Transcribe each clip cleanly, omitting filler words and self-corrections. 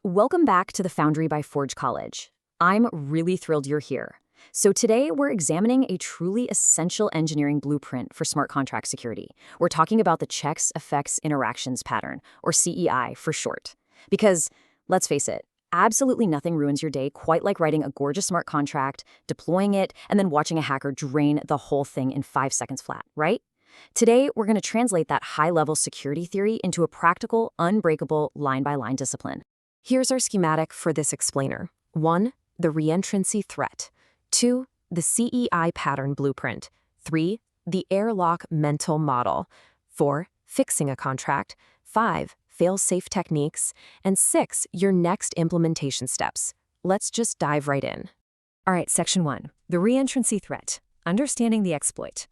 Welcome back to the Foundry by Forge College. I'm really thrilled you're here. So today we're examining a truly essential engineering blueprint for smart contract security. We're talking about the checks, effects, interactions pattern, or CEI for short. Because, let's face it, absolutely nothing ruins your day quite like writing a gorgeous smart contract, deploying it, and then watching a hacker drain the whole thing in 5 seconds flat, right? Today, we're going to translate that high-level security theory into a practical, unbreakable, line-by-line discipline. Here's our schematic for this explainer. 1. The reentrancy threat. 2. The CEI pattern blueprint. 3. The airlock mental model. 4. Fixing a contract. 5. Fail-safe techniques. And 6. Your next implementation steps. Let's just dive right in. All right, Section 1. The reentrancy threat. Understanding the exploit.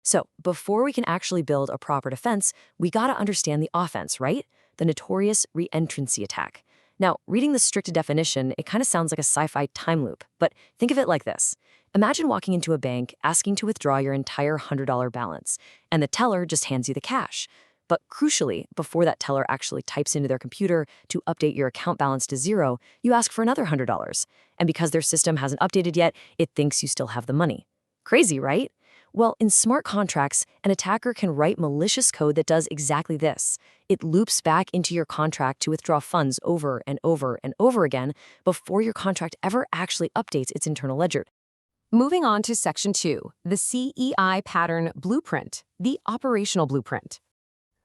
So, before we can actually build a proper defense, we gotta understand the offense, right? The notorious reentrancy attack. Now, reading the strict definition, it kind of sounds like a sci-fi time loop, but think of it like this. Imagine walking into a bank asking to withdraw your entire $100 balance, and the teller just hands you the cash. But crucially, before that teller actually types into their computer to update your account balance to 0, you ask for another $100. And because their system hasn't updated yet, it thinks you still have the money. Crazy, right? Well, in smart contracts, an attacker can write malicious code that does exactly this. It loops back into your contract to withdraw funds over and over and over again before your contract ever actually updates its internal ledger. Moving on to Section 2, the CEI pattern blueprint, the operational blueprint.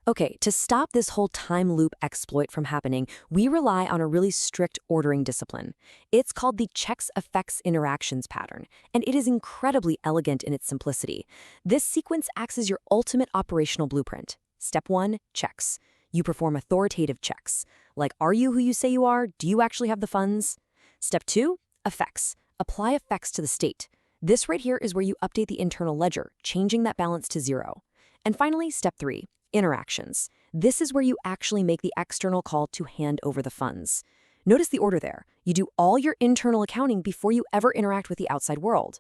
Okay, to stop this whole time loop exploit from happening, we rely on a really strict ordering discipline. It's called the checks, effects, interactions pattern, and it is incredibly elegant in its simplicity. This sequence acts as your ultimate operational blueprint. Step 1, checks. You perform authoritative checks, like are you who you say you are? Do you actually have the funds? Step 2, effects. Apply effects to the state. This right here is where you update the internal ledger, changing that balance to 0. And finally, step 3, interactions. This is where you actually make the external call to hand over the funds. Notice the order there. You do all your internal accounting before you ever interact with the outside world.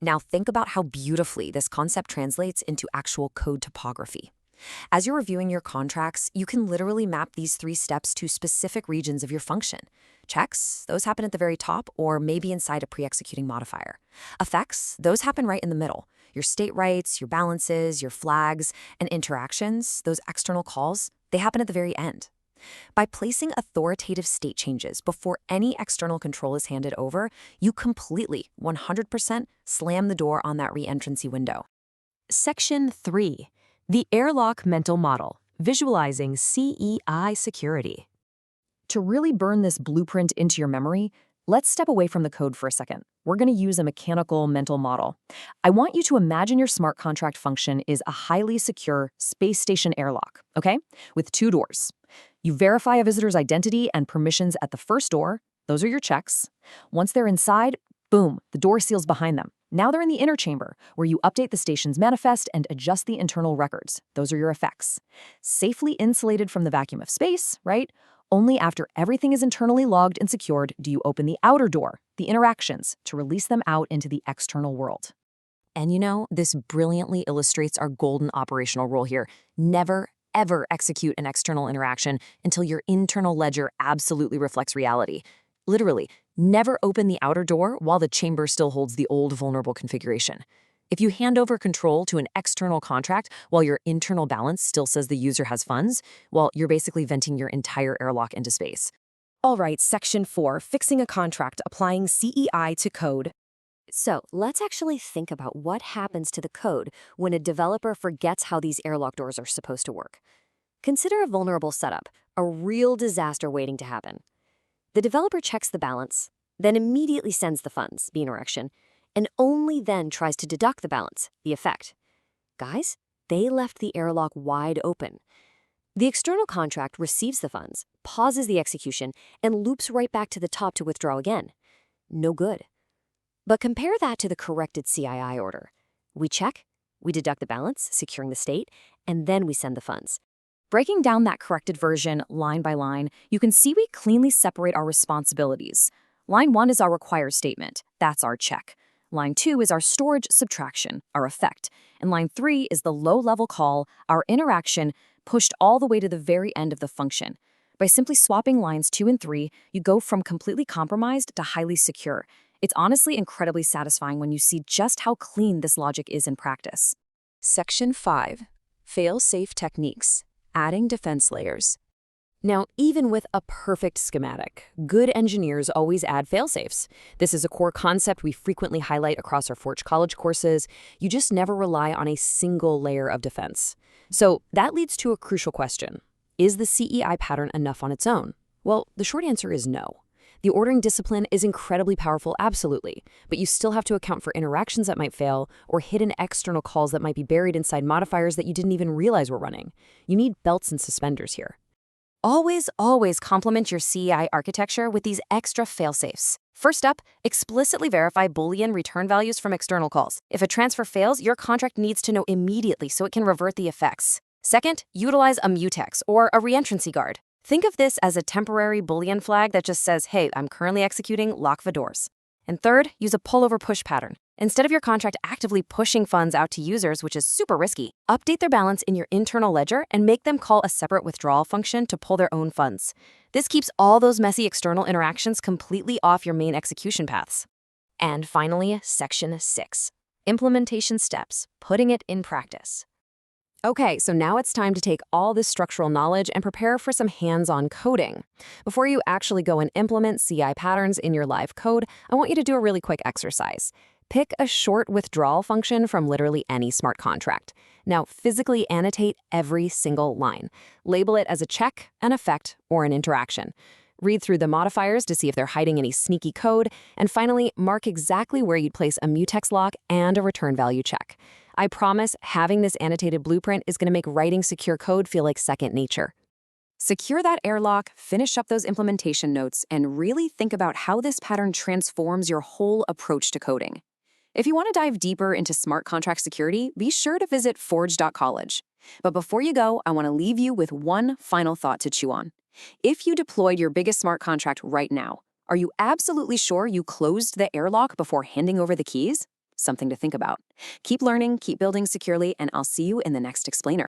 Now think about how beautifully this concept translates into actual code topography. As you're reviewing your contracts, you can literally map these 3 steps to specific regions of your function. Checks, those happen at the very top or maybe inside a pre-executing modifier. Effects, those happen right in the middle. Your state rights, your balances, your flags, and interactions, those external calls, they happen at the very end. By placing authoritative state changes before any external control is handed over, you completely, 100%, slam the door on that reentrancy window. Section 3. The airlock mental model, visualizing CEI security. To really burn this blueprint into your memory, let's step away from the code for a second. We're going to use a mechanical mental model. I want you to imagine your smart contract function is a highly secure space station airlock, okay? With 2 doors. You verify a visitor's identity and permissions at the first door. Those are your checks. Once they're inside, boom, the door seals behind them. Now they're in the inner chamber, where you update the station's manifest and adjust the internal records. Those are your effects. Safely insulated from the vacuum of space, right? Only after everything is internally logged and secured do you open the outer door, the interactions, to release them out into the external world. And you know, this brilliantly illustrates our golden operational rule here. Never, ever execute an external interaction until your internal ledger absolutely reflects reality. Literally, never open the outer door while the chamber still holds the old vulnerable configuration. If you hand over control to an external contract while your internal balance still says the user has funds, well, you're basically venting your entire airlock into space. All right, Section 4, fixing a contract, applying CEI to code. So let's actually think about what happens to the code when a developer forgets how these airlock doors are supposed to work. Consider a vulnerable setup, a real disaster waiting to happen. The developer checks the balance, then immediately sends the funds, the interaction, and only then tries to deduct the balance, the effect. Guys, they left the airlock wide open. The external contract receives the funds, pauses the execution, and loops right back to the top to withdraw again. No good. But compare that to the corrected CII order. We check, we deduct the balance, securing the state, and then we send the funds. Breaking down that corrected version line by line, you can see we cleanly separate our responsibilities. Line 1 is our require statement. That's our check. Line 2 is our storage subtraction, our effect. And line 3 is the low-level call, our interaction, pushed all the way to the very end of the function. By simply swapping lines 2 and 3, you go from completely compromised to highly secure. It's honestly incredibly satisfying when you see just how clean this logic is in practice. Section 5. Fail-safe techniques. Adding defense layers. Now, even with a perfect schematic, good engineers always add fail-safes. This is a core concept we frequently highlight across our Forge College courses. You just never rely on a single layer of defense. So that leads to a crucial question. Is the CEI pattern enough on its own? Well, the short answer is no. The ordering discipline is incredibly powerful, absolutely, but you still have to account for interactions that might fail or hidden external calls that might be buried inside modifiers that you didn't even realize were running. You need belts and suspenders here. Always complement your CEI architecture with these extra fail-safes. First up, explicitly verify Boolean return values from external calls. If a transfer fails, your contract needs to know immediately so it can revert the effects. Second, utilize a mutex or a reentrancy guard. Think of this as a temporary Boolean flag that just says, hey, I'm currently executing lock the doors. And third, use a pullover push pattern. Instead of your contract actively pushing funds out to users, which is super risky, update their balance in your internal ledger and make them call a separate withdrawal function to pull their own funds. This keeps all those messy external interactions completely off your main execution paths. And finally, Section 6. Implementation steps, putting it in practice. Okay, so now it's time to take all this structural knowledge and prepare for some hands-on coding. Before you actually go and implement CI patterns in your live code, I want you to do a really quick exercise. Pick a short withdrawal function from literally any smart contract. Now, physically annotate every single line. Label it as a check, an effect, or an interaction. Read through the modifiers to see if they're hiding any sneaky code, and finally, mark exactly where you'd place a mutex lock and a return value check. I promise having this annotated blueprint is going to make writing secure code feel like second nature. Secure that airlock, finish up those implementation notes, and really think about how this pattern transforms your whole approach to coding. If you want to dive deeper into smart contract security, be sure to visit forge.college. But before you go, I want to leave you with one final thought to chew on. If you deployed your biggest smart contract right now, are you absolutely sure you closed the airlock before handing over the keys? Something to think about. Keep learning, keep building securely, and I'll see you in the next explainer.